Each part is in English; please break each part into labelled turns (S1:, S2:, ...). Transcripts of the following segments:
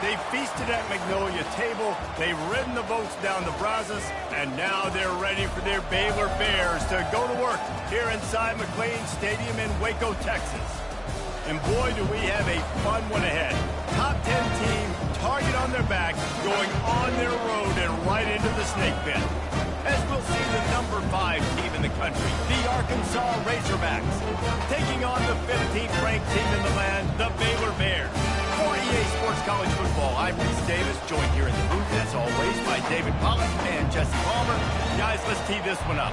S1: They feasted at Magnolia Table, they've ridden the boats down the Brazos, and now they're ready for their Baylor Bears to go to work here inside McLean Stadium in Waco, Texas. And boy, do we have a fun one ahead. Top 10 team, target on their back, going on their road and right into the snake pit. As we'll see the number 5 team in the country, the Arkansas Razorbacks, taking on the 15th ranked team in the land, the Baylor Bears. For EA Sports College Football, I'm Reese Davis, joined here in the booth, as always, by David Pollack and Jesse Palmer. Guys, let's tee this one up.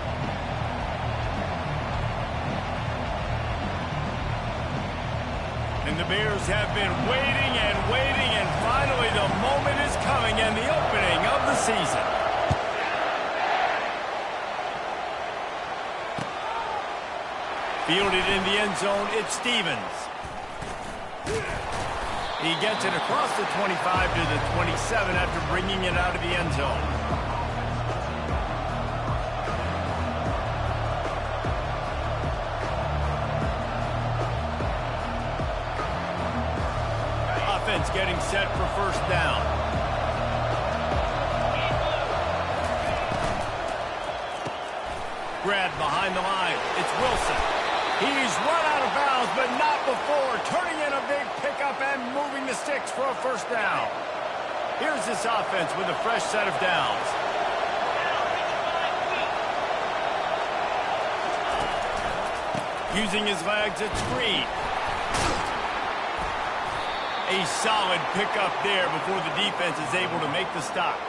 S1: And the Bears have been waiting, and finally the moment is coming and the opening of the season. Fielded in the end zone, it's Stevens. He gets it across the 25 to the 27 after bringing it out of the end zone. Offense getting set for first down. Grabbed behind the line. It's Wilson. He's run out of bounds, but not before turning in a big pickup and moving the sticks for a first down. Here's this offense with a fresh set of downs. Using his legs at screen. A solid pickup there before the defense is able to make the stop.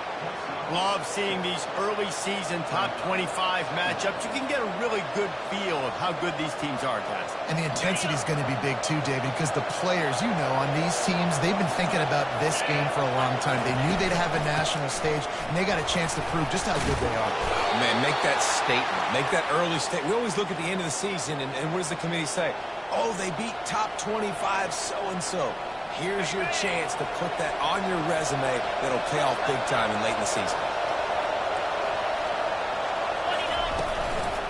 S1: Love seeing these early season top 25 matchups. You can get a really good feel of how good these teams are, guys.
S2: And the intensity is going to be big too, David, because the players, you know, on these teams, they've been thinking about this game for a long time. They knew they'd have a national stage, and they got a chance to prove just how good they are.
S3: Man, make that statement. Make that early statement. We always look at the end of the season, and what does the committee say? Oh, they beat top 25 so-and-so. Here's your chance to put that on your resume that'll pay off big time and late in the season.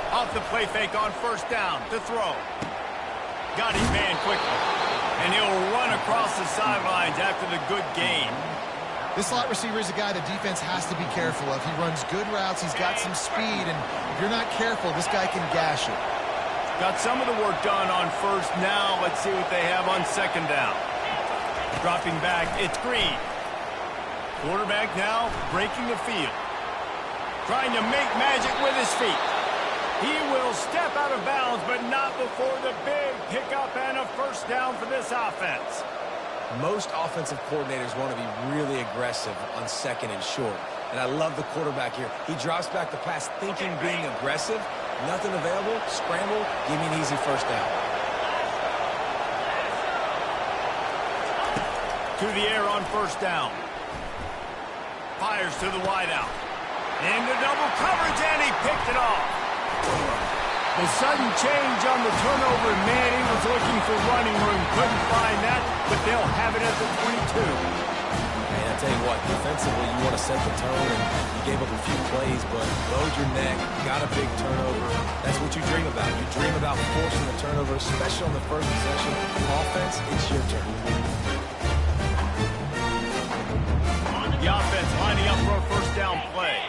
S1: Off the play fake on first down to throw. Got his man quickly. And he'll run across the sidelines after the good gain.
S2: This slot receiver is a guy the defense has to be careful of. He runs good routes. He's got some speed. And if you're not careful, this guy can gash it.
S1: Got some of the work done on first. Now let's see what they have on second down. Dropping back, it's Green. Quarterback now breaking the field. Trying to make magic with his feet. He will step out of bounds, but not before the big pickup and a first down for this offense.
S3: Most offensive coordinators want to be really aggressive on second and short. And I love the quarterback here. He drops back the pass thinking being aggressive. Nothing available, scramble, give me an easy first down.
S1: To the air on first down. Fires to the wideout. Into double coverage, and he picked it off. The sudden change on the turnover, man, he was looking for running room. Couldn't find that, but they'll have it at the 22.
S3: And I tell you what, defensively, you want to set the tone, and you gave up a few plays, but load your neck, got a big turnover. That's what you dream about. You dream about forcing the turnover, especially on the first possession. Offense, it's your turn.
S1: The offense lining up for a first down play.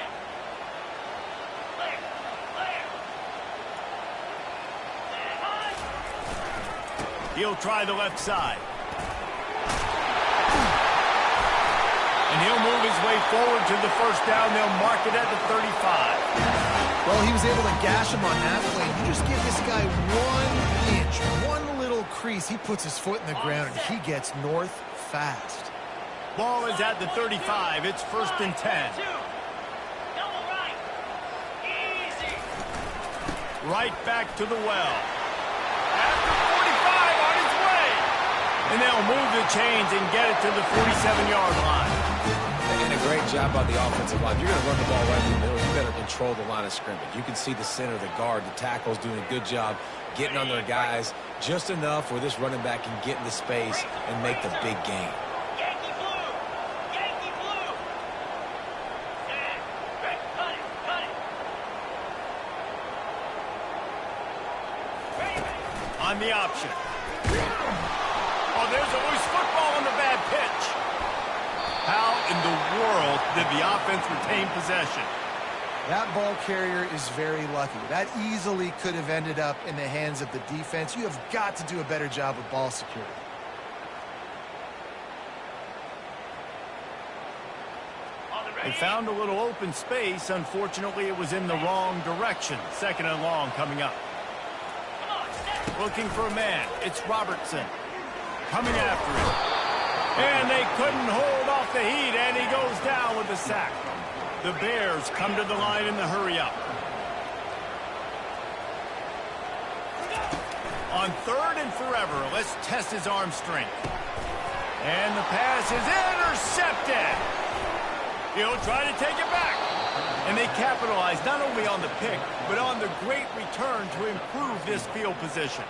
S1: He'll try the left side. And he'll move his way forward to the first down. They'll mark it at the 35.
S2: Well, he was able to gash him on that play. You just give this guy 1 inch, one little crease. He puts his foot in the ground, and he gets north fast.
S1: Ball is at the 35. It's first and 10. Right back to the well. After 45 on his way. And they'll move the chains and get it to the 47-yard line.
S3: And a great job by the offensive line. If you're going to run the ball right in the middle, you better control the line of scrimmage. You can see the center, the guard, the tackles doing a good job getting on their guys just enough where this running back can get into space and make the big gain.
S1: On the option. Oh, there's a loose football on the bad pitch. did the offense retain possession.
S2: That ball carrier is very lucky. That easily could have ended up in the hands of the defense. You have got to do a better job with ball security.
S1: They found a little open space. Unfortunately, it was in the wrong direction. 2nd and long coming up. Looking for a man. It's Robertson. Coming after him. And they couldn't hold off the heat, and he goes down with the sack. The Bears come to the line in the hurry-up. On 3rd and forever, let's test his arm strength. And the pass is intercepted. He'll try to take it back. And they capitalize not only on the pick, but on the great return to improve this field position.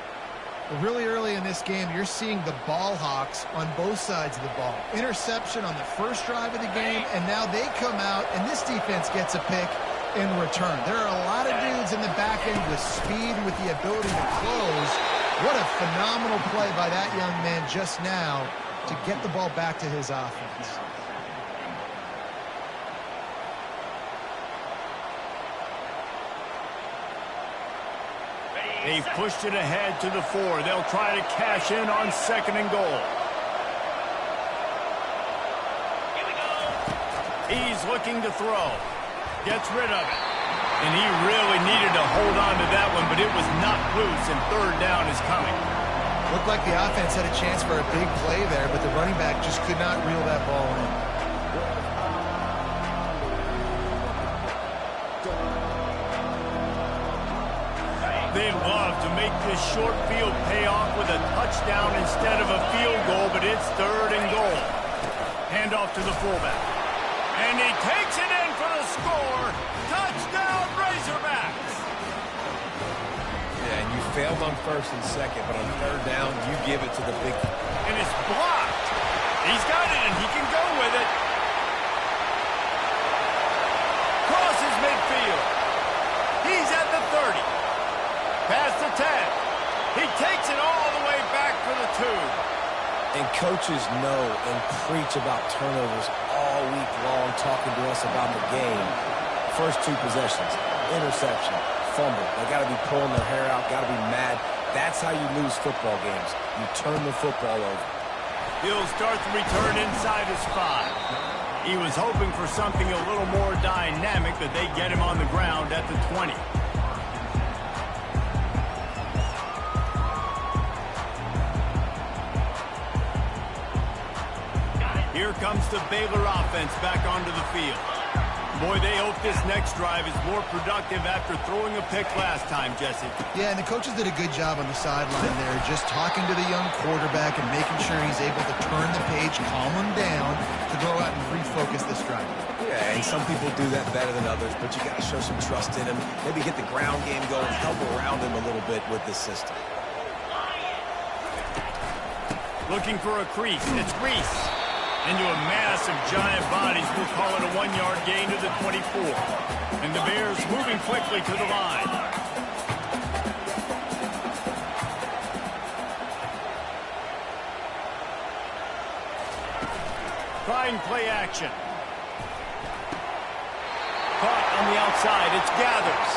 S2: Really early in this game, you're seeing the ball hawks on both sides of the ball. Interception on the first drive of the game, and now they come out, and this defense gets a pick in return. There are a lot of dudes in the back end with speed, with the ability to close. What a phenomenal play by that young man just now to get the ball back to his offense.
S1: They've pushed it ahead to the 4. They'll try to cash in on 2nd and goal. He's looking to throw. Gets rid of it. And he really needed to hold on to that one, but it was not loose, and 3rd down is coming.
S2: Looked like the offense had a chance for a big play there, but the running back just could not reel that ball in.
S1: They'd love to make this short field pay off with a touchdown instead of a field goal, but it's 3rd and goal. Hand off to the fullback. And he takes it in for the score. Touchdown, Razorbacks!
S3: Yeah, and you failed on 1st and 2nd, but on 3rd down, you give it to the big...
S1: And it's blocked. He's got it, and he can go with it. Crosses midfield. He's at the 30. Past the 10. He takes it all the way back for the 2.
S3: And coaches know and preach about turnovers all week long, talking to us about the game. First 2 possessions, interception, fumble. They got to be pulling their hair out, got to be mad. That's how you lose football games. You turn the football over.
S1: He'll start the return inside his 5. He was hoping for something a little more dynamic, but they get him on the ground at the 20. Here comes the Baylor offense back onto the field. Boy, they hope this next drive is more productive after throwing a pick last time, Jesse.
S2: Yeah, and the coaches did a good job on the sideline there, just talking to the young quarterback and making sure he's able to turn the page, calm him down, to go out and refocus this drive.
S3: Yeah, and some people do that better than others, but you got to show some trust in him. Maybe get the ground game going, help around him a little bit with this system.
S1: Looking for a crease. It's Reese. Into a mass of giant bodies. We'll call it a 1-yard gain to the 24. And the Bears moving quickly to the line. Trying play action. Caught on the outside. It's Gathers.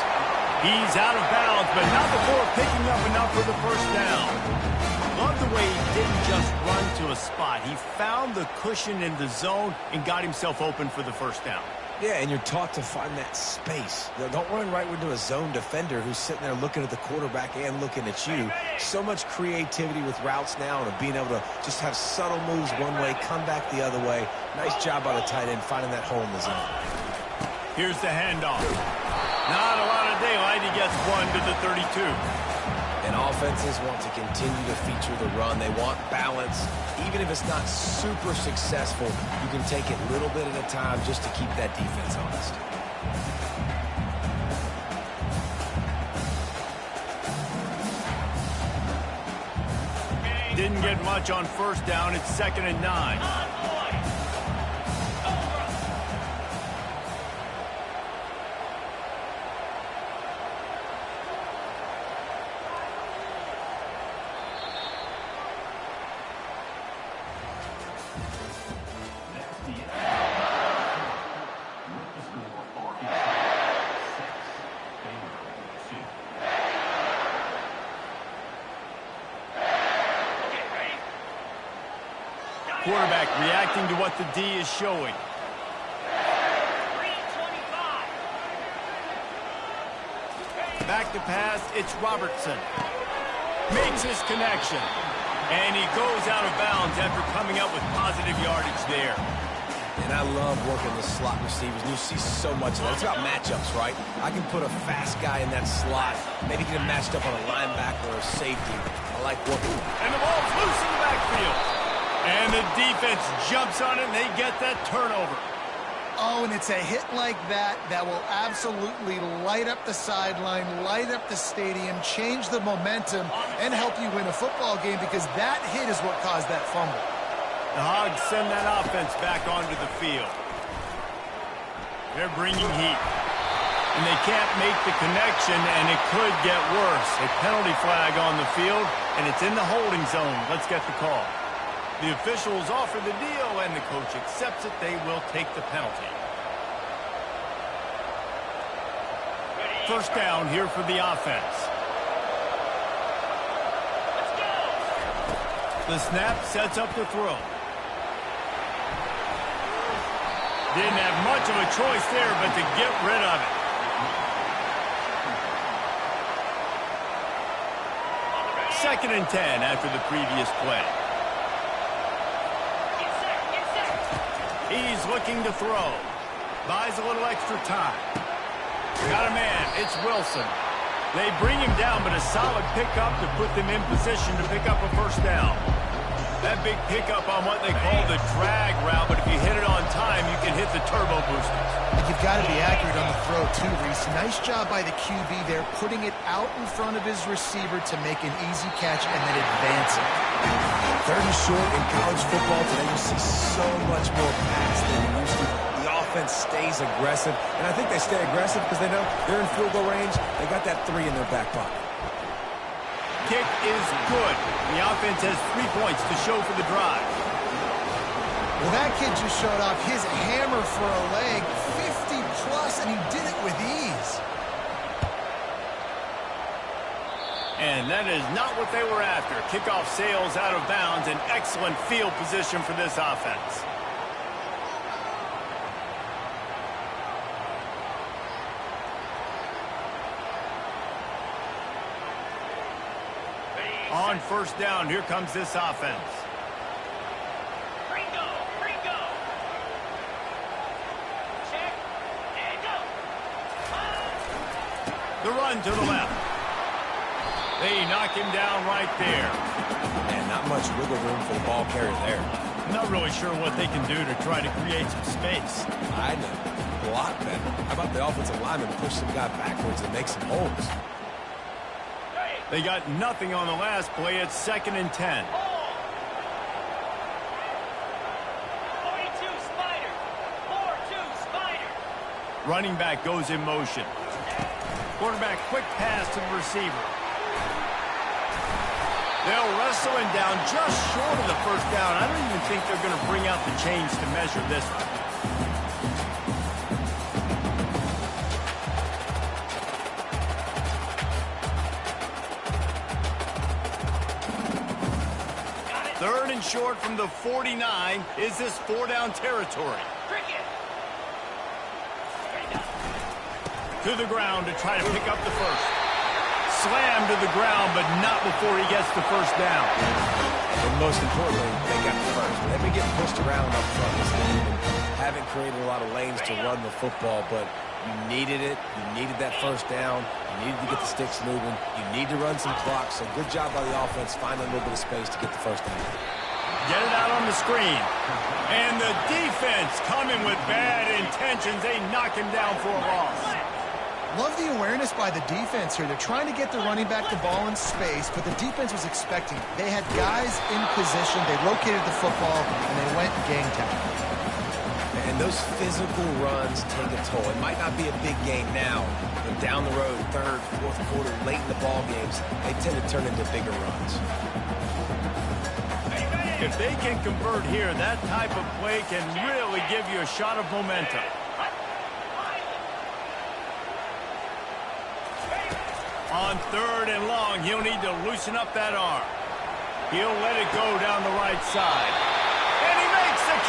S1: He's out of bounds, but not before picking up enough for the 1st down. Love the way he didn't just run to a spot. He found the cushion in the zone and got himself open for the 1st down.
S3: Yeah, and you're taught to find that space. Don't run right into a zone defender who's sitting there looking at the quarterback and looking at you. So much creativity with routes now and being able to just have subtle moves one way, come back the other way. Nice job by the tight end finding that hole in the zone.
S1: Here's the handoff. Not a lot of daylight. He gets 1 to the 32.
S3: And offenses want to continue to feature the run. They want balance. Even if it's not super successful, you can take it a little bit at a time just to keep that defense honest.
S1: Didn't get much on 1st down. It's 2nd and 9. quarterback reacting to what the D is showing. Back to pass, it's Robertson. Makes his connection. And he goes out of bounds after coming up with positive yardage there.
S3: And I love working the slot receivers. You see so much of that. It's about matchups, right? I can put a fast guy in that slot, maybe get him matched up on a linebacker or a safety. I like working.
S1: And the ball's loose in the backfield. And the defense jumps on it, and they get that turnover.
S2: Oh, and it's a hit like that that will absolutely light up the sideline, light up the stadium, change the momentum, and help you win a football game because that hit is what caused that fumble.
S1: The Hogs send that offense back onto the field. They're bringing heat. And they can't make the connection, and it could get worse. A penalty flag on the field, and it's in the holding zone. Let's get the call. The officials offer the deal, and the coach accepts it. They will take the penalty. First down here for the offense. The snap sets up the throw. Didn't have much of a choice there, but to get rid of it. Second and 10 after the previous play. He's looking to throw. Buys a little extra time. Got a man. It's Wilson. They bring him down, but a solid pickup to put them in position to pick up a first down. That big pickup on what they call the drag route, but if you hit it on time, you can hit the turbo boosters.
S2: You've got to be accurate on the throw, too, Reese. Nice job by the QB there, putting it out in front of his receiver to make an easy catch and then advance it.
S3: Third and short in college football today, you see so much more pass than you used to. The offense stays aggressive, and I think they stay aggressive because they know they're in field goal range. They got that 3 in their back pocket.
S1: Kick is good. The offense has 3 points to show for the drive.
S2: Well, that kid just showed off his hammer for a leg, 50-plus, and he did it with ease.
S1: And that is not what they were after. Kickoff sails out of bounds, an excellent field position for this offense. On first down, here comes this offense.
S4: Ringo. Check, and go.
S1: The run to the left. They knock him down right there.
S3: And not much wiggle room for the ball carrier there.
S1: Not really sure what they can do to try to create some space.
S3: I know. Block better. How about the offensive lineman push some guy backwards and make some holes?
S1: They got nothing on the last play. It's second and 10.
S4: 42 Spider. 4-2 Spider.
S1: Running back goes in motion. Quarterback quick pass to the receiver. They'll wrestle him down just short of the first down. I don't even think they're going to bring out the chains to measure this one. Third and short from the 49. Is this 4-down territory?
S4: Cricket.
S1: To the ground to try to pick up the first. Slam to the ground, but not before he gets the first down.
S3: And most importantly, they got the first. They've been getting pushed around up front this game and haven't created a lot of lanes to run the football, but you needed it. You needed that first down. You needed to get the sticks moving. You need to run some clock. So good job by the offense finding a little bit of space to get the first down.
S1: Get it out on the screen. And the defense coming with bad intentions. They knock him down for a loss.
S2: Love the awareness by the defense here. They're trying to get the running back the ball in space, but the defense was expecting it. They had guys in position. They located the football, and they went gang tackle.
S3: And those physical runs take a toll. It might not be a big game now, but down the road, third, fourth quarter, late in the ball games, they tend to turn into bigger runs.
S1: If they can convert here, that type of play can really give you a shot of momentum. On third and long, he'll need to loosen up that arm. He'll let it go down the right side. And he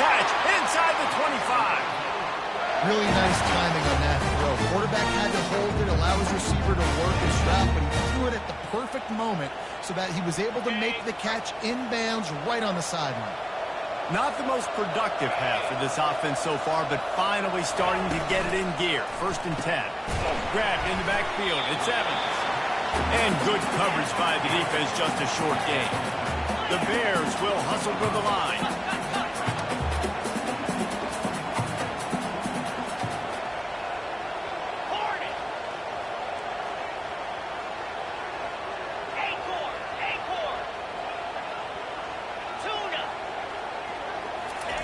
S1: catch inside the 25.
S2: Really nice timing on that throw. Quarterback had to hold it, allow his receiver to work his route, but he threw it at the perfect moment so that he was able to make the catch inbounds right on the sideline.
S1: Not the most productive half for this offense so far, but finally starting to get it in gear. 1st and 10. Grabbed in the backfield. It's Evans. And good coverage by the defense, just a short gain. The Bears will hustle for the line.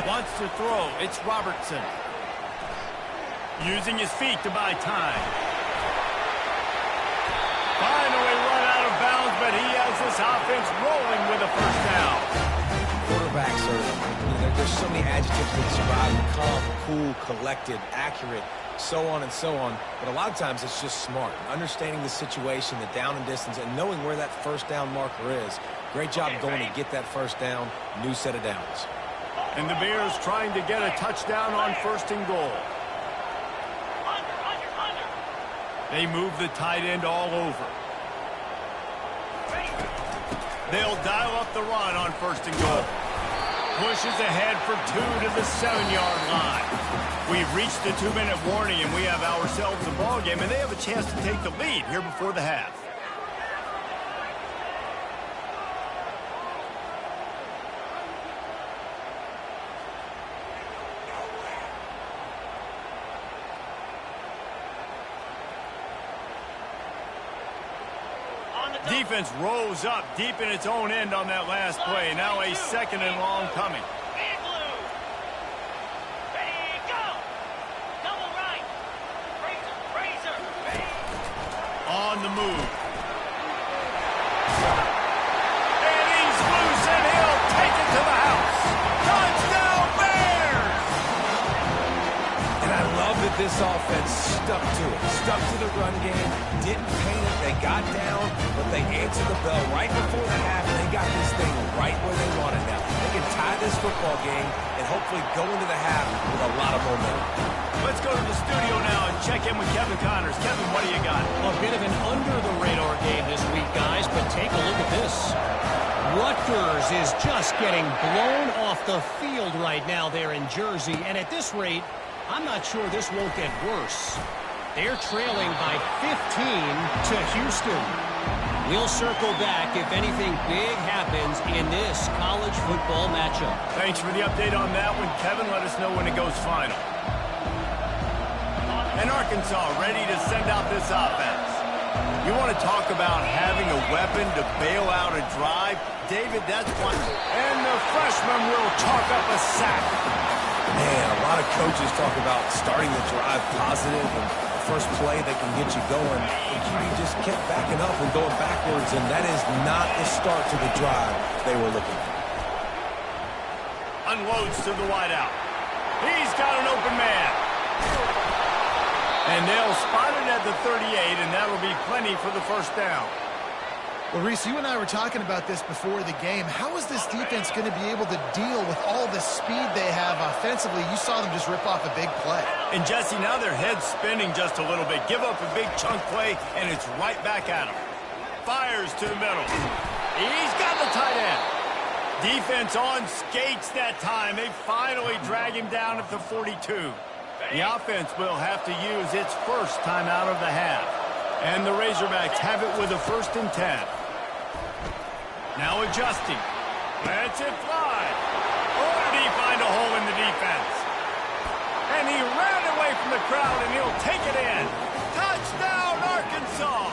S1: Wants to throw. It's Robertson. Using his feet to buy time. Finally run out of bounds, but he has this offense rolling with a first down.
S3: Quarterbacks are, there's so many adjectives to describe them: calm, cool, collected, accurate, so on and so on. But a lot of times it's just smart. Understanding the situation, the down and distance, and knowing where that first down marker is. Great job going to get that first down. New set of downs.
S1: And the Bears trying to get a touchdown on 1st and goal. They move the tight end all over. They'll dial up the run on 1st and goal. Pushes ahead for 2 to the 7-yard line. We've reached the 2-minute warning, and we have ourselves a ball game, and they have a chance to take the lead here before the half. Defense rose up deep in its own end on that last play. Now a 2nd and long coming.
S4: Ready, go! Double right. Razor.
S1: On the move. And he's loose, and he'll take it to the house. Touchdown, Bears!
S3: And I love that this offense stuck to it. Stuck to the run game. Didn't paint it. They got down, but they answered the bell right before the half, and they got this thing right where they want it now. They can tie this football game and hopefully go into the half with a lot of momentum.
S1: Let's go to the studio now and check in with Kevin Connors. Kevin, what do you got?
S5: A bit of an under-the-radar game this week, guys, but take a look at this. Rutgers is just getting blown off the field right now there in Jersey, and at this rate, I'm not sure this won't get worse. They're trailing by 15 to Houston. We'll circle back if anything big happens in this college football matchup.
S1: Thanks for the update on that one, Kevin. Let us know when it goes final. And Arkansas ready to send out this offense. You want to talk about having a weapon to bail out a drive? David, that's one. And the freshman will chalk up a sack.
S3: Man, a lot of coaches talk about starting the drive positive and first play that can get you going. The QB just kept backing up and going backwards, and that is not the start to the drive they were looking for.
S1: Unloads to the wideout. He's got an open man. And they'll spot it at the 38, and that'll be plenty for the first down.
S2: Well, Reese, you and I were talking about this before the game. How is this defense going to be able to deal with all the speed they have offensively? You saw them just rip off a big play.
S1: And, Jesse, now their head's spinning just a little bit. Give up a big chunk play, and it's right back at him. Fires to the middle. He's got the tight end. Defense on skates that time. They finally drag him down at the 42. The offense will have to use its first time out of the half. And the Razorbacks have it with a 1st and 10. Now adjusting. Lets it fly. Oh, did he find a hole in the defense? And he ran away from the crowd, and he'll take it in. Touchdown, Arkansas!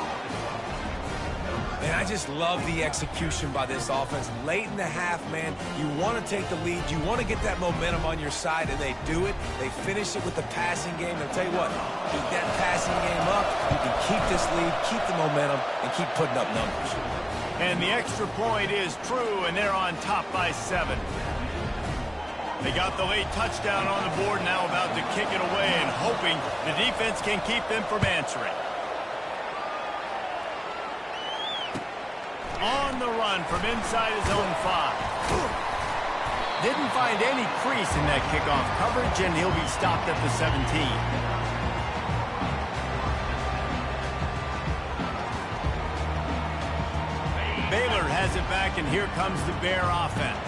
S3: Man, I just love the execution by this offense. Late in the half, man, you want to take the lead. You want to get that momentum on your side, and they do it. They finish it with the passing game. I'll tell you what, keep that passing game up. You can keep this lead, keep the momentum, and keep putting up numbers.
S1: And the extra point is true, and they're on top by 7. They got the late touchdown on the board, now about to kick it away and hoping the defense can keep them from answering. On the run from inside his own 5. Didn't find any crease in that kickoff coverage, and he'll be stopped at the 17. Baylor has it back, and here comes the Bear offense.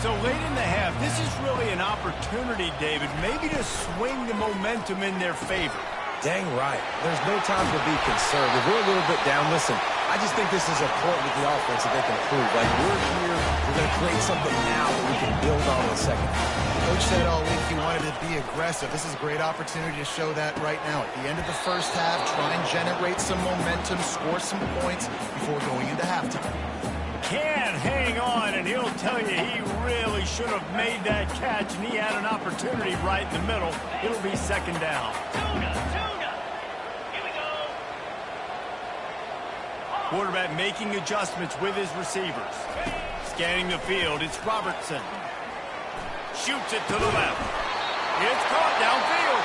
S1: So late in the half, this is really an opportunity, David, maybe to swing the momentum in their favor.
S3: Dang right. There's no time to be concerned. If we're a little bit down, listen, I just think this is a point with the offense that they can prove. Like, we're here, we're going to create something now that we can build on in the second.
S2: Coach said all week he wanted to be aggressive. This is a great opportunity to show that right now. At the end of the first half, try and generate some momentum, score some points before going into halftime.
S1: Can't hang on, and he'll tell you he really should have made that catch, and he had an opportunity right in the middle. It'll be second down.
S4: Tuna. Here we go.
S1: Quarterback making adjustments with his receivers. Scanning the field, it's Robertson. Shoots it to the left. It's caught downfield.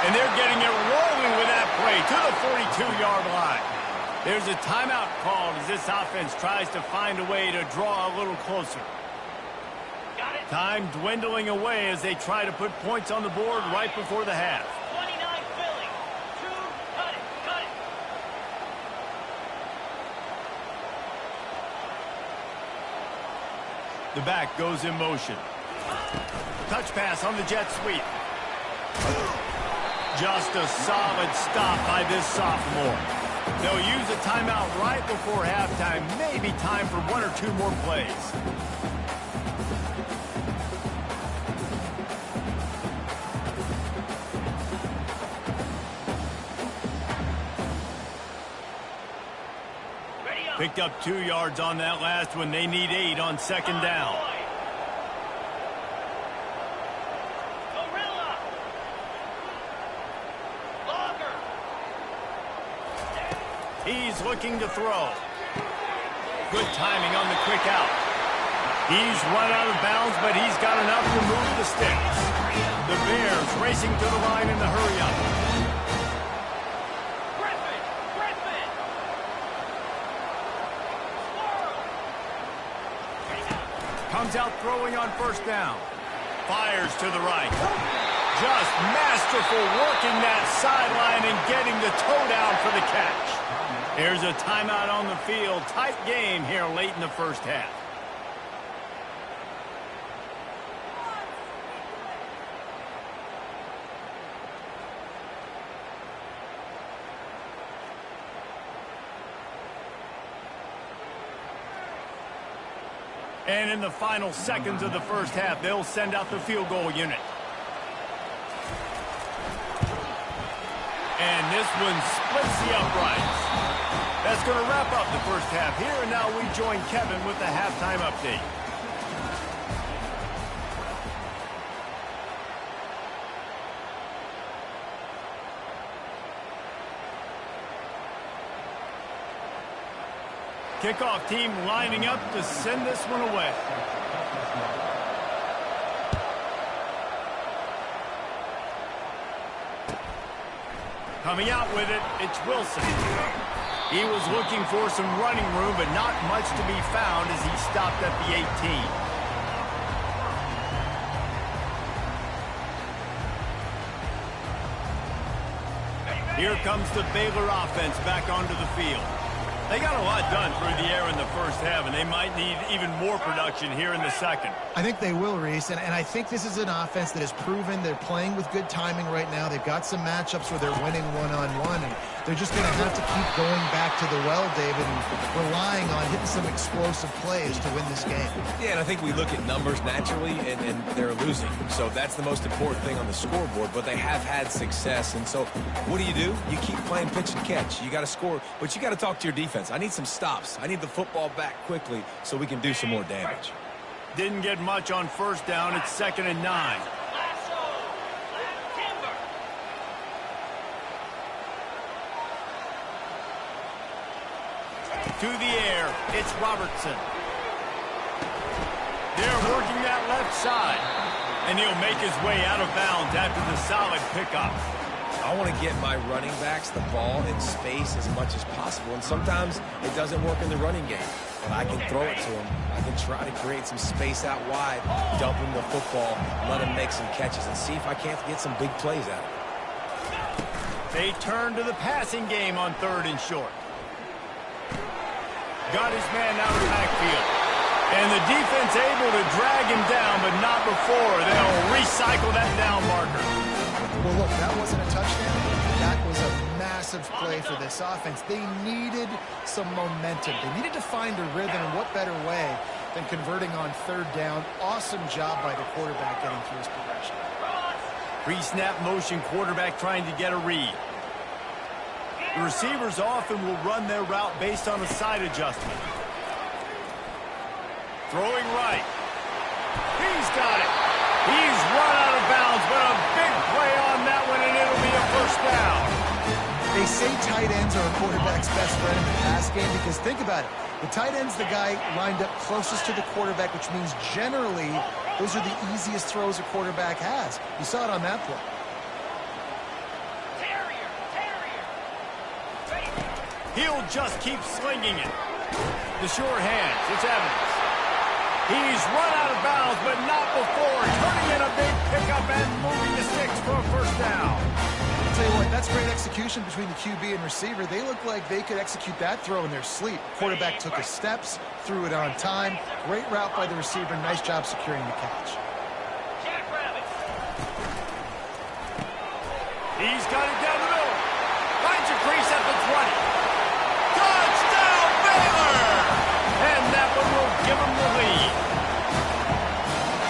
S1: And they're getting it rolling with that play to the 42-yard line. There's a timeout called as this offense tries to find a way to draw a little closer.
S4: Got it.
S1: Time dwindling away as they try to put points on the board right before the half.
S4: 29 Philly. 2. Cut it.
S1: The back goes in motion. Touch pass on the jet sweep. Just a solid stop by this sophomore. They'll use a timeout right before halftime. Maybe time for one or two more plays.
S4: Ready up.
S1: Picked up 2 yards on that last one. They need 8 on second down.
S4: Gorilla. Logger.
S1: He's looking to throw. Good timing on the quick out. He's run out of bounds, but he's got enough to move the sticks. The Bears racing to the line in the hurry-up.
S4: Griffin.
S1: Comes out throwing on first down. Fires to the right. Just masterful working that sideline and getting the toe down for the catch. Here's a timeout on the field. Tight game here late in the first half. And in the final seconds of the first half, they'll send out the field goal unit. And this one splits the uprights. That's going to wrap up the first half here, and now we join Kevin with the halftime update. Kickoff team lining up to send this one away. Coming out with it, it's Wilson. He was looking for some running room, but not much to be found as he stopped at the 18. Here comes the Baylor offense back onto the field. They got a lot done through the air in the first half, and they might need even more production here in the second.
S2: I think they will, Reese, and I think this is an offense that has proven they're playing with good timing right now. They've got some matchups where they're winning one-on-one, and they're just going to have to keep going back to the well, David, and relying on hitting some explosive plays to win this game.
S3: Yeah, and I think we look at numbers naturally, and they're losing. So that's the most important thing on the scoreboard, but they have had success. And so what do? You keep playing pitch and catch. You got to score, but you got to talk to your defense. I need some stops. I need the football back quickly so we can do some more damage.
S1: Didn't get much on first down. It's 2nd and 9.
S4: Lasso. Timber.
S1: To the air, it's Robertson. They're working that left side, and he'll make his way out of bounds after the solid pickup.
S3: I want to get my running backs the ball in space as much as possible, and sometimes it doesn't work in the running game. but I can throw it to him. I can try to create some space out wide, dump him the football, let him make some catches, and see if I can't get some big plays out of it.
S1: They turn to the passing game on 3rd and short. Got his man out of the backfield. And the defense able to drag him down, but not before. They'll recycle that down marker.
S2: Well, look, that wasn't a touchdown. That was a massive play for this offense. They needed some momentum. They needed to find a rhythm, and what better way than converting on 3rd down. Awesome job by the quarterback getting through his progression.
S1: Pre-snap motion quarterback trying to get a read. The receivers often will run their route based on a side adjustment. Throwing right. He's got it. He's run out of bounds, but a big play on that one, and it'll be a 1st down.
S2: They say tight ends are a quarterback's best friend in the pass game because think about it. The tight end's the guy lined up closest to the quarterback, which means generally those are the easiest throws a quarterback has. You saw it on that play.
S1: He'll just keep slinging it. The sure hands, it's Evans. He's run out of bounds, but not before. Turning in a big pickup and moving the sticks for a 1st down.
S2: I'll tell you what, that's great execution between the QB and receiver. They look like they could execute that throw in their sleep. Quarterback took his steps, threw it on time. Great route by the receiver. Nice job securing the catch.
S1: He's got it down the middle. Finds a crease at the 20. Touchdown, Baylor! And that one will give him the lead.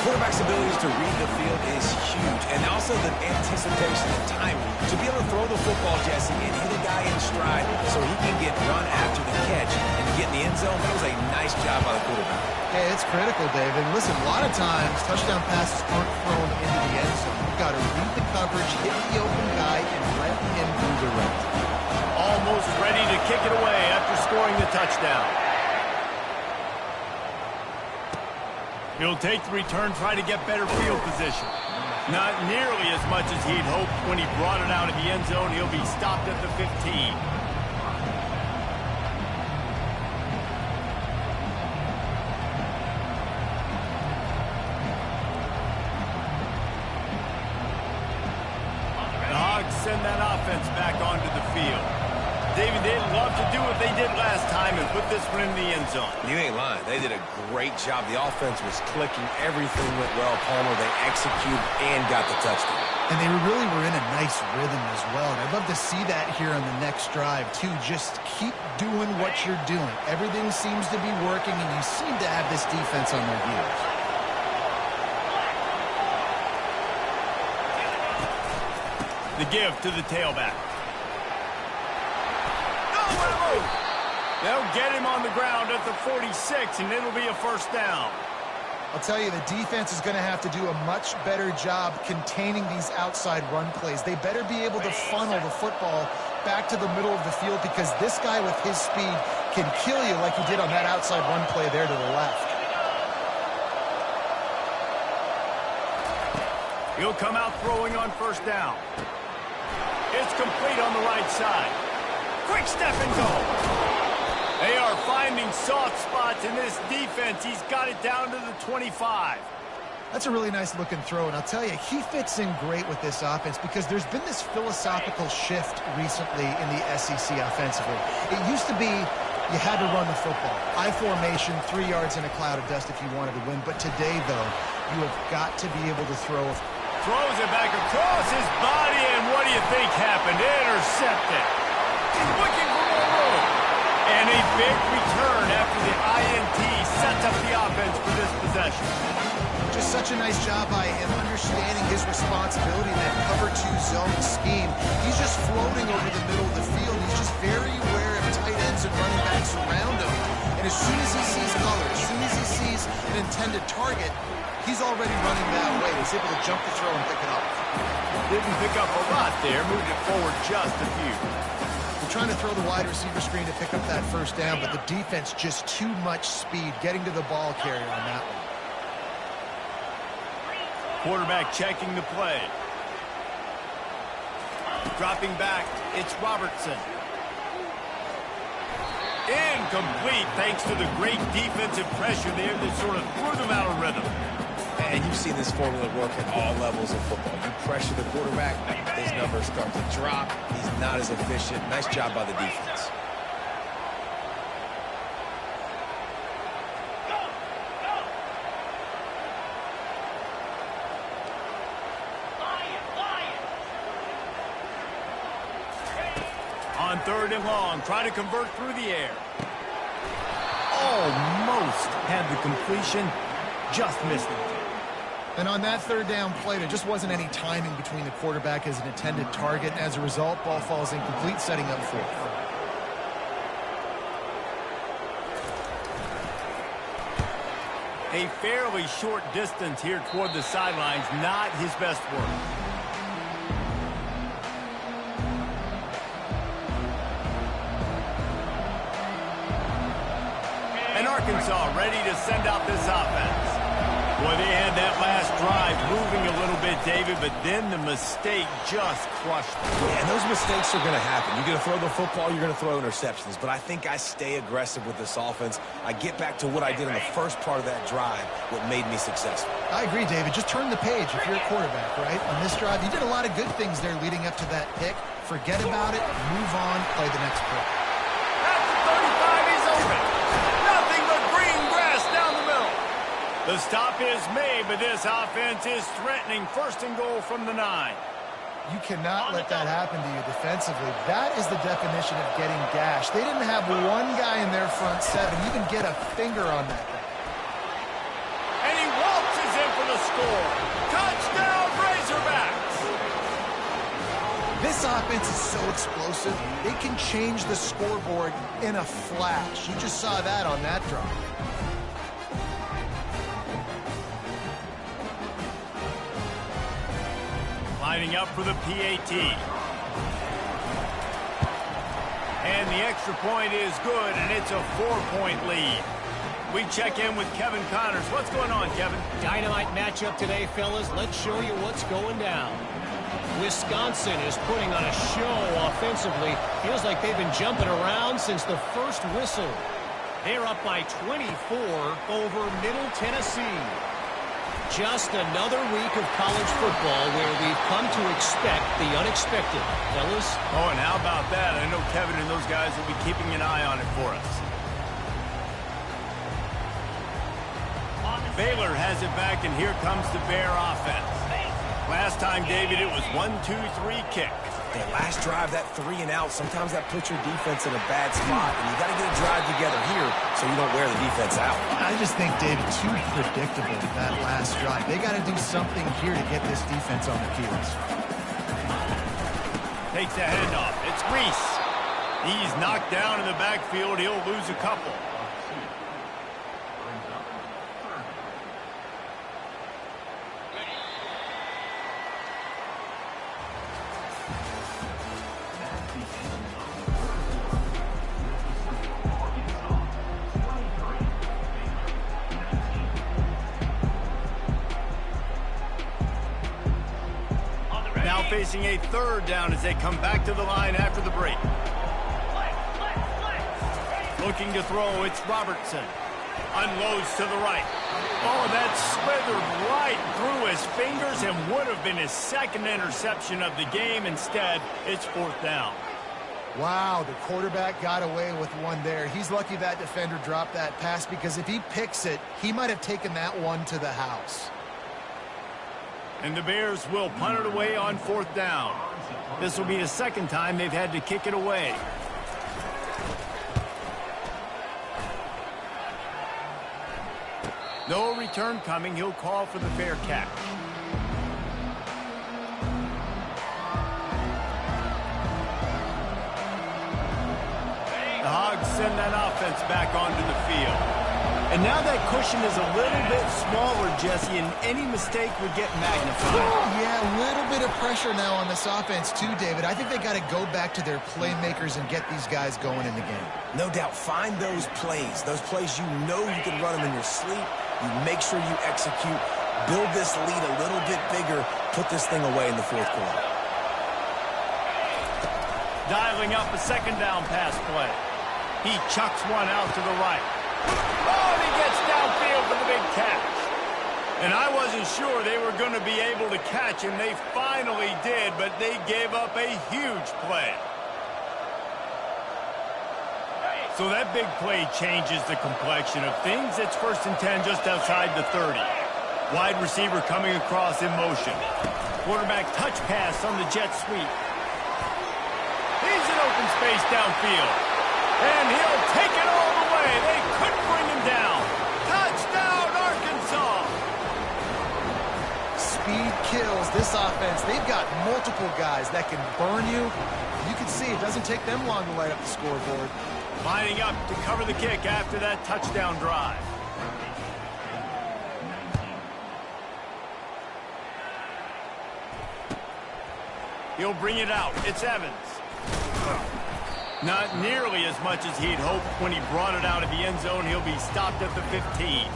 S3: Quarterback's abilities to read the field is huge, and also the anticipation and timing to be able to throw the football, Jesse, and hit a guy in stride so he can get run after the catch and get in the end zone. That was a nice job by the quarterback.
S2: Yeah, it's critical, David. Listen, a lot of times touchdown passes aren't thrown into the end zone. You've got to read the coverage, hit the open guy, and let him do the rest.
S1: Almost ready to kick it away after scoring the touchdown. He'll take the return, try to get better field position. Not nearly as much as he'd hoped when he brought it out of the end zone. He'll be stopped at the 15. The Hogs send that offense back onto the field. David, they'd love to do what they did last time and put this one in the end zone.
S3: You ain't lying. They did a great job. The offense was clicking. Everything went well, Palmer. They executed and got the touchdown.
S2: And they really were in a nice rhythm as well. And I'd love to see that here on the next drive, too. Just keep doing what you're doing. Everything seems to be working, and you seem to have this defense on their heels.
S1: The give to the tailback. They'll get him on the ground at the 46, and it'll be a 1st down.
S2: I'll tell you, the defense is going to have to do a much better job containing these outside run plays. They better be able to funnel the football back to the middle of the field because this guy with his speed can kill you like he did on that outside run play there to the left.
S1: He'll come out throwing on 1st down. It's complete on the right side. Quick step and go. They are finding soft spots in this defense. He's got it down to the 25.
S2: That's a really nice looking throw, and I'll tell you, he fits in great with this offense because there's been this philosophical shift recently in the SEC offensively. It used to be you had to run the football. I formation, 3 yards in a cloud of dust if you wanted to win. But today, though, you have got to be able to throw.
S1: Throws it back across his body, and what do you think happened? Intercepted. He's looking for more room. And a big return after the INT sets up the offense for this possession.
S2: Just such a nice job by him understanding his responsibility in that cover 2 zone scheme. He's just floating over the middle of the field. He's just very aware of tight ends and running backs around him. And as soon as he sees color, as soon as he sees an intended target, he's already running that way. He's able to jump the throw and pick it up.
S1: Didn't pick up a lot there. Moved it forward just a few.
S2: They're trying to throw the wide receiver screen to pick up that 1st down, but the defense just too much speed getting to the ball carrier on that one.
S1: Quarterback checking the play. Dropping back, it's Robertson. Incomplete thanks to the great defensive pressure there that sort of threw them out of rhythm.
S3: And you've seen this formula work at all levels of football. You pressure the quarterback, his numbers start to drop. He's not as efficient. Nice job by the defense.
S1: On 3rd and long, trying to convert through the air. Almost had the completion, just missed it.
S2: And on that 3rd down play, there just wasn't any timing between the quarterback as an intended target. As a result, ball falls incomplete, setting up 4th.
S1: A fairly short distance here toward the sidelines, not his best work. And Arkansas ready to send out this offense. Boy, they had that last drive moving a little bit, David, but then the mistake just crushed them.
S3: Yeah, and those mistakes are going to happen. You're going to throw the football, you're going to throw interceptions. But I think I stay aggressive with this offense. I get back to what I did in the first part of that drive, what made me successful.
S2: I agree, David. Just turn the page if you're a quarterback, right? On this drive, you did a lot of good things there leading up to that pick. Forget about it, move on, play the next play.
S1: At the 35, he's open. Nothing but green grass down the middle. The stop is made, but this offense is threatening 1st and goal from the 9.
S2: You cannot let that happen to you defensively. That is the definition of getting gashed. They didn't have one guy in their front 7 even get a finger on that guy.
S1: And he waltzes in for the score. Touchdown, Razorbacks!
S2: This offense is so explosive, they can change the scoreboard in a flash. You just saw that on that drive.
S1: Lining up for the PAT. And the extra point is good, and it's a 4-point lead. We check in with Kevin Connors. What's going on, Kevin?
S5: Dynamite matchup today, fellas. Let's show you what's going down. Wisconsin is putting on a show offensively. Feels like they've been jumping around since the first whistle. They're up by 24 over Middle Tennessee. Just another week of college football where we've come to expect the unexpected. Fellas?
S1: Oh, and how about that? I know Kevin and those guys will be keeping an eye on it for us. Baylor has it back, and here comes the Bear offense. Last time, David, it was 1-2-3 kick.
S3: That last drive, that 3 and out, sometimes that puts your defense in a bad spot. And you got to get a drive together here so you don't wear the defense out.
S2: I just think, David, too predictable that last drive. They got to do something here to get this defense on their heels.
S1: Takes a handoff. It's Reese. He's knocked down in the backfield. He'll lose a couple. Facing a 3rd down as they come back to the line after the break. Looking to throw, it's Robertson. Unloads to the right. Oh, that slithered right through his fingers and would have been his 2nd interception of the game. Instead, it's 4th down.
S2: Wow, the quarterback got away with one there. He's lucky that defender dropped that pass because if he picks it, he might have taken that one to the house.
S1: And the Bears will punt it away on 4th down. This will be the 2nd time they've had to kick it away. No return coming. He'll call for the fair catch. The Hogs send that offense back onto the field. And now that cushion is a little bit smaller, Jesse, and any mistake would get magnified.
S2: Yeah, a little bit of pressure now on this offense too, David. I think they got to go back to their playmakers and get these guys going in the game.
S3: No doubt. Find those plays you know you can run them in your sleep. You make sure you execute. Build this lead a little bit bigger. Put this thing away in the 4th quarter.
S1: Dialing up a 2nd down pass play. He chucks one out to the right. Oh, and he gets downfield for the big catch. And I wasn't sure they were going to be able to catch him. They finally did, but they gave up a huge play. So that big play changes the complexion of things. It's 1st and 10 just outside the 30. Wide receiver coming across in motion. Quarterback touch pass on the jet sweep. He's in open space downfield. And he'll take it all the way. They couldn't bring him down. Touchdown, Arkansas!
S2: Speed kills this offense. They've got multiple guys that can burn you. You can see it doesn't take them long to light up the scoreboard.
S1: Lining up to cover the kick after that touchdown drive. He'll bring it out. It's Evans. Not nearly as much as he'd hoped when he brought it out of the end zone. He'll be stopped at the 15.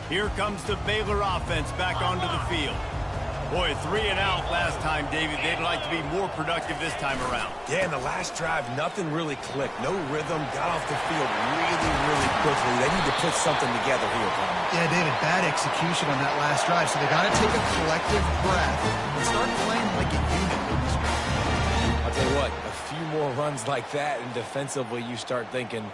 S1: Here comes the Baylor offense back onto the field. Boy, 3 and out last time, David. They'd like to be more productive this time around.
S3: Yeah, in the last drive, nothing really clicked. No rhythm, got off the field really quickly. They need to put something together here, Brian.
S2: Yeah, David, bad execution on that last drive, so they got to take a collective breath and start playing like a unit in this drive.
S3: I'll tell you what, a few more runs like that, and defensively you start thinking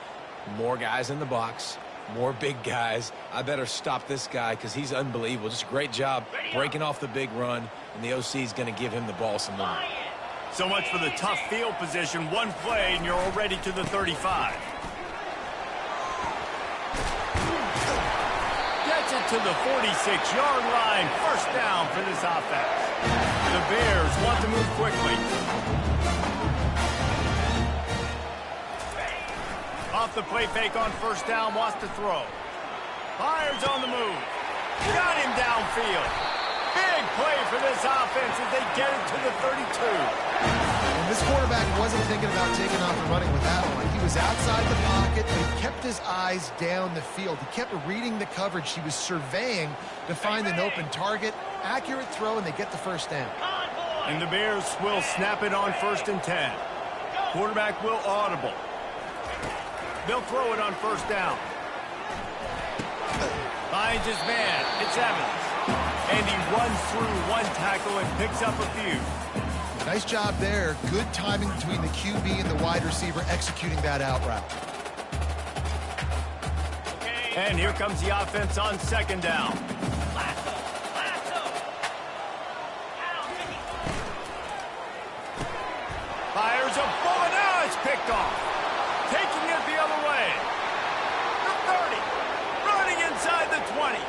S3: more guys in the box, more big guys. I better stop this guy because he's unbelievable. Just a great job breaking off the big run, and the OC is going to give him the ball some more.
S1: So much for the tough field position. One play, and you're already to the 35. Gets it to the 46-yard line. 1st down for this offense. The Bears want to move quickly. Off the play fake on 1st down, wants to throw. Fires on the move. Got him downfield. Big play for this offense as they get it to the 32.
S2: And this quarterback wasn't thinking about taking off and running with that one. He was outside the pocket, but he kept his eyes down the field. He kept reading the coverage. He was surveying to find an open target. Accurate throw, and they get the 1st down.
S1: And the Bears will snap it on 1st and 10. Quarterback will audible. They'll throw it on 1st down. Finds his man. It's Evans. And he runs through one tackle and picks up a few.
S2: Nice job there. Good timing between the QB and the wide receiver executing that out route.
S1: And here comes the offense on 2nd down. Fires a bullet. Now it's picked off. Taking it the other way. The 30. Running inside the 20.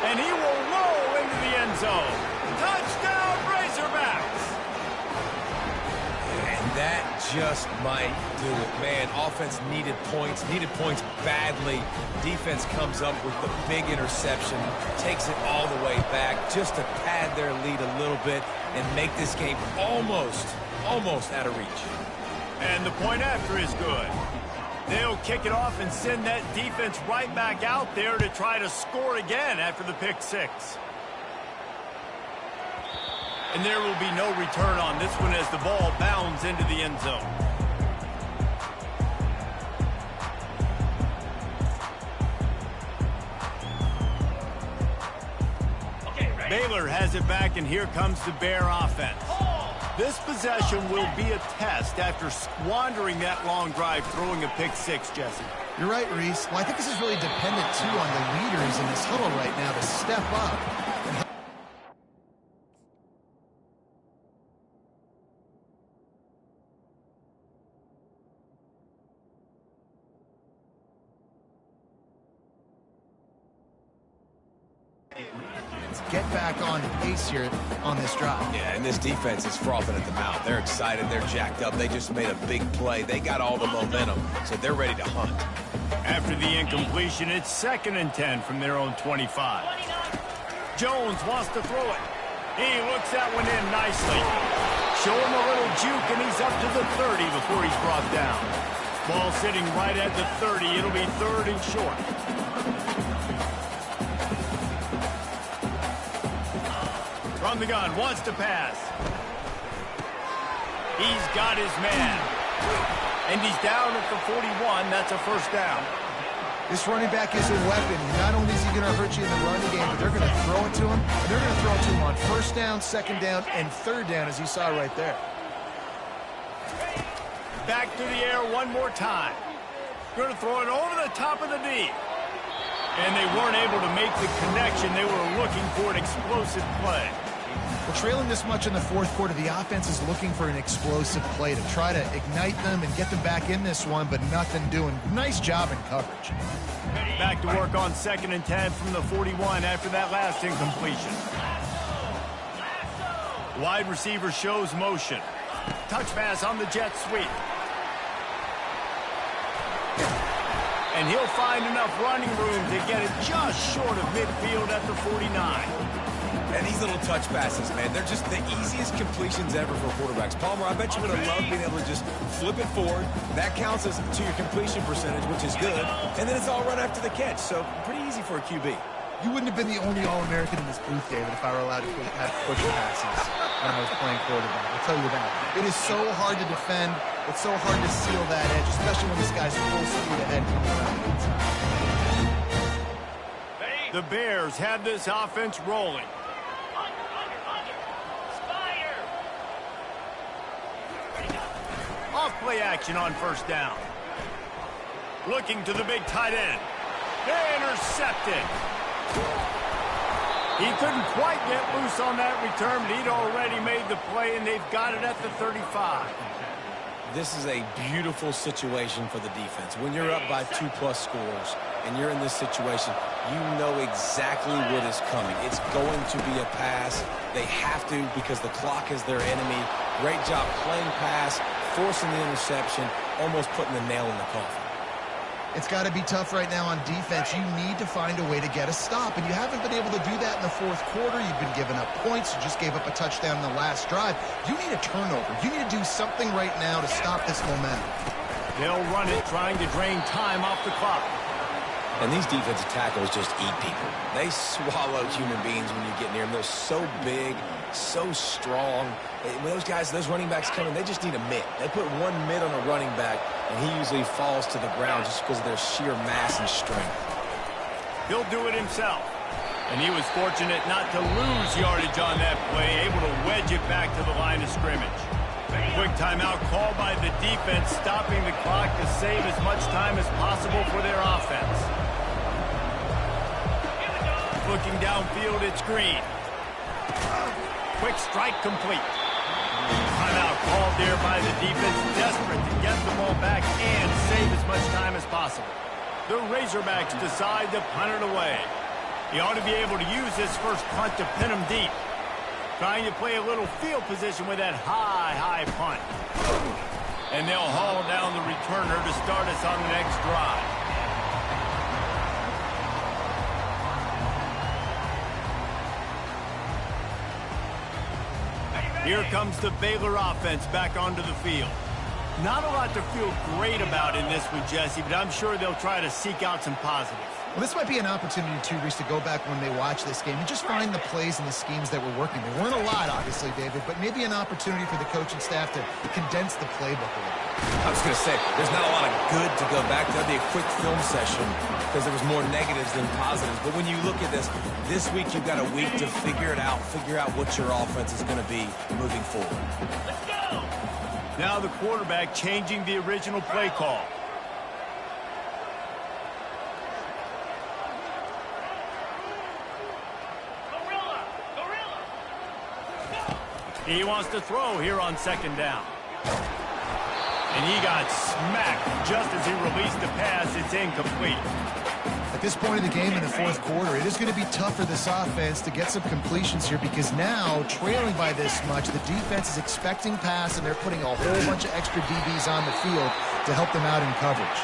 S1: And he will roll into the end zone. Touchdown, Razorbacks.
S3: And that just might do it. Man, offense needed points badly. Defense comes up with the big interception, takes it all the way back just to pad their lead a little bit and make this game almost out of reach.
S1: And the point after is good. They'll kick it off and send that defense right back out there to try to score again after the pick 6. And there will be no return on this one as the ball bounds into the end zone. Baylor has it back, and here comes the Bear offense. This possession will be a test after squandering that long drive throwing a pick 6, Jesse.
S2: You're right, Reese. Well, I think this is really dependent, too, on the leaders in this huddle right now to step up. Get back on pace here on this drive.
S3: Yeah, and this defense is frothing at the mouth. They're excited. They're jacked up. They just made a big play. They got all the momentum, so they're ready to hunt.
S1: After the incompletion, it's 2nd and 10 from their own 25. Jones wants to throw it. He looks that one in nicely. Show him a little juke, and he's up to the 30 before he's brought down. Ball sitting right at the 30. It'll be 3rd and short. From the gun, wants to pass. He's got his man. And he's down at the 41. That's a first down.
S2: This running back is a weapon. Not only is he going to hurt you in the running game, but they're going to throw it to him. And they're going to throw it to him on first down, second down, and third down, as you saw right there.
S1: Back to the air one more time. Going to throw it over the top of the D. And they weren't able to make the connection. They were looking for an explosive play.
S2: Well, trailing this much in the fourth quarter, the offense is looking for an explosive play to try to ignite them and get them back in this one, but nothing doing. Nice job in coverage.
S1: Back to work on 2nd and 10 from the 41 after that last incompletion. Wide receiver shows motion. Touch pass on the jet sweep. And he'll find enough running room to get it just short of midfield at the 49.
S3: And these little touch passes, man, they're just the easiest completions ever for quarterbacks. Palmer, I bet you would have loved being able to just flip it forward. That counts as to your completion percentage, which is good. And then it's all run after the catch, so pretty easy for a QB.
S2: You wouldn't have been the only All-American in this booth, David, if I were allowed to have push passes when I was playing quarterback. I'll tell you that. It is so hard to defend. It's so hard to seal that edge, especially when this guy's full speed ahead coming around the inside.
S1: The Bears have this offense rolling. Off play action on first down. Looking to the big tight end. Intercepted. He couldn't quite get loose on that return, but he'd already made the play, and they've got it at the 35.
S3: This is a beautiful situation for the defense. When you're up by 2+ scores and you're in this situation, you know exactly what is coming. It's going to be a pass. They have to because the clock is their enemy. Great job playing pass, forcing the interception, almost putting the nail in the coffin.
S2: It's got to be tough right now on defense. You need to find a way to get a stop, and you haven't been able to do that in the fourth quarter. You've been giving up points. You just gave up a touchdown in the last drive. You need a turnover. You need to do something right now to stop this momentum.
S1: They'll run it, trying to drain time off the clock.
S3: And these defensive tackles just eat people. They swallow human beings when you get near them. They're so big, so strong. When those guys, those running backs come in, they just need a mitt. They put one mitt on a running back, and he usually falls to the ground just because of their sheer mass and strength.
S1: He'll do it himself. And he was fortunate not to lose yardage on that play, able to wedge it back to the line of scrimmage. Quick timeout called by the defense, stopping the clock to save as much time as possible for their offense. Looking downfield, it's Green. Quick strike complete. Timeout called there by the defense, desperate to get the ball back and save as much time as possible. The Razorbacks decide to punt it away. He ought to be able to use this first punt to pin him deep. Trying to play a little field position with that high punt. And they'll haul down the returner to start us on the next drive. Here comes the Baylor offense back onto the field. Not a lot to feel great about in this one, Jesse, but I'm sure they'll try to seek out some positives.
S2: Well, this might be an opportunity, too, Reese, to go back when they watch this game and just find the plays and the schemes that were working. There weren't a lot, obviously, David, but maybe an opportunity for the coaching staff to condense the playbook a little.
S3: I was going to say, there's not a lot of good to go back to. That'd be a quick film session because there was more negatives than positives. But when you look at this week you've got a week to figure it out, figure out what your offense is going to be moving forward.
S4: Let's go!
S1: Now the quarterback changing the original play call. He wants to throw here on second down. And he got smacked just as he released the pass. It's incomplete.
S2: At this point in the game in the fourth quarter, it is going to be tough for this offense to get some completions here because now, trailing by this much, the defense is expecting pass, and they're putting a whole bunch of extra DBs on the field to help them out in coverage.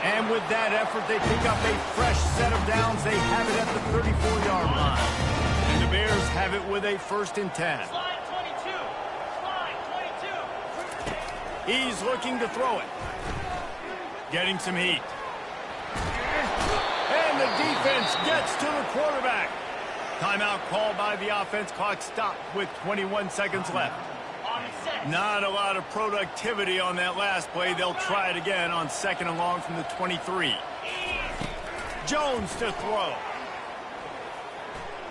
S1: And with that effort, they pick up a fresh set of downs. They have it at the 34-yard line. And the Bears have it with a 1st and 10.
S4: Slide 22. Slide 22.
S1: He's looking to throw it. Getting some heat. And the defense gets to the quarterback. Timeout called by the offense. Clock stopped with 21 seconds left.
S4: On set.
S1: Not a lot of productivity on that last play. They'll try it again on 2nd and long from the 23. Jones to throw.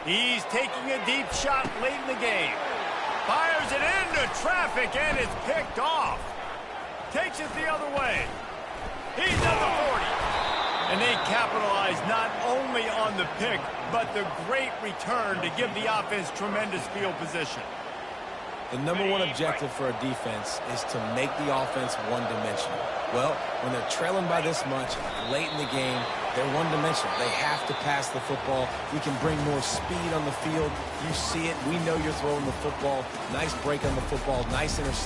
S1: He's taking a deep shot late in the game. Fires it into traffic, and it's picked off. Takes it the other way. He's at the 40. And they capitalize not only on the pick, but the great return to give the offense tremendous field position.
S3: The number one objective for a defense is to make the offense one-dimensional. Well, when they're trailing by this much, late in the game, they're one-dimensional. They have to pass the football. We can bring more speed on the field. You see it. We know you're throwing the football. Nice break on the football. Nice interception.